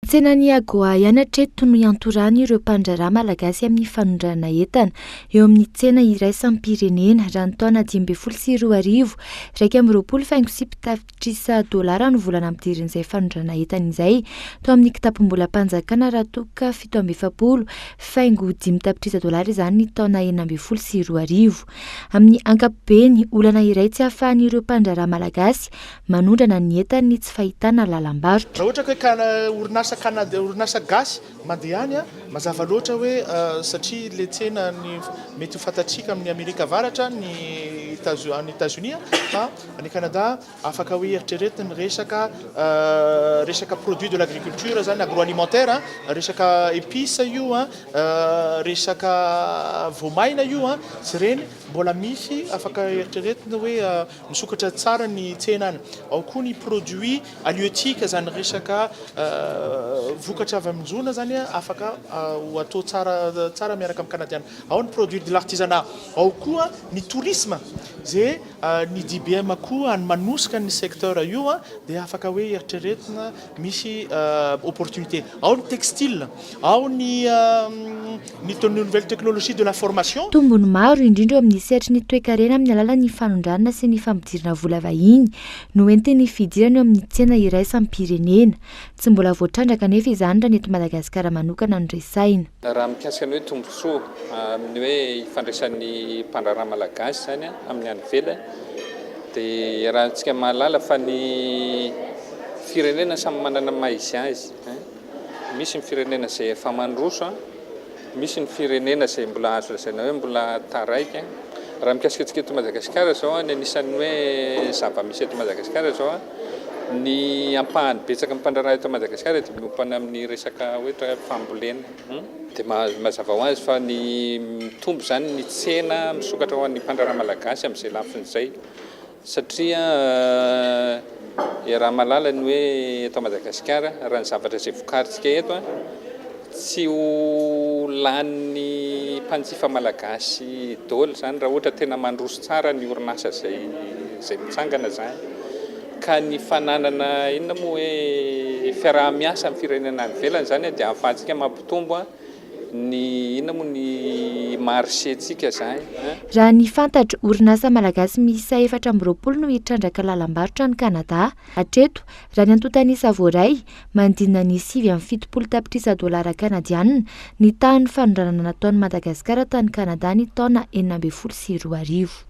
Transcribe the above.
Tsena ny Agoa ihany hatreto no iantorany ireo mpandraharaha malagasy amin'ny fanondrana entana eo amin'ny tsena iray sampirenena raha ny taona 2022 $2.7 no volana ampidirin'izay fanondrana entana izay tao amin'ny kitapom-bola mpanjakana raha toka $7.5 izany ny taona 2022 amin'ny ankapobeny olana iray tsy ahafahan'ireo mpandraharaha malagasy manondrana ny entana ny tsy fahitana lalam-barotra. Raha ohatra hoe orinasa gasy mandeha any mazava loatra hoe satria le tsena ny mety fantatsika amin'ny Amerika Avaratra ny États-Unis fa ny Canada afaka hoe eritreretina resaka produit de l'agriculture zany agroalimentaire resaka épices io resaka voamaina io sy reny mbola misy afaka eritreretina hoe misokatra tsara ny tsena any. Ao koa ny produit halieutique zany resaka vokatra avy amin'zona zany afaka atao tsara miaraka amin'ny Canadiana. Ao ny produit de l'artisanat, ao koa ny tourisme zay ny EDBM koa any manosika ny secteur io dia afaka hoe eritreretina misy opportunité. Ao ny textile, ao ny nouvelle technologie de l'information. Tombony maro indrindra amin'ny sehatry ny toe-karena amin'ny alalan'ny fanondrana sy ny fampidirana vola vahiny no entin'ny fidirana eo amin'ny tsena iray sampirenena. Tsy mbola voatrandraka nefa izany raha ny eto Madagasikara manokana no resaina. Raha mikasika ny hoe tombontsoa amin'ny hoe ifandraisan'ny mpandraharaha malagasy zany amin'ny any ivelany dia raha antsika mahalala fa ny firenena samy manana maha-izy azy. Misy ny firenena izay efa mandroso, misy ny firenena izay mbola azo lazaina hoe mbola taraiky. Raha mikasika antsika eto Madagasikara zao ny anisan'ny hoe zava-misy eto Madagasikara zao ny ampahany betsaka mpandraharaha eto Madagasikara dia miompana amin'ny resaka ohatra fambolena. Dia mazava ho azy fa ny mitombo zany ny tsena misokatra ho an'ny mpandraharaha malagasy amin'izay lafin'izay satria raha malala ny hoe eto Madagasikara raha ny zavatra izay vokarintsika eto tsy ho lanin'ny mpanjifa malagasy daholo zany raha ohatra tena mandroso tsara ny orinasa izay mitsangana zany. Ka ny fananana inona moa hoe fiaraha-miasa amin'ny firenena any ivelany zany dia ahafahantsika mampitombo ny inona moa ny marchéntsika zany. Raha ny fantatra orinasa malagasy miisa 420 no hitrandraka lalam-barotra ny Canada. Hatreto raha ny antotany savoray mandina ny $7.7 kanadiana ny tahan'ny fanondranana nataon'i Madagasikara tany Canada ny taona 2022.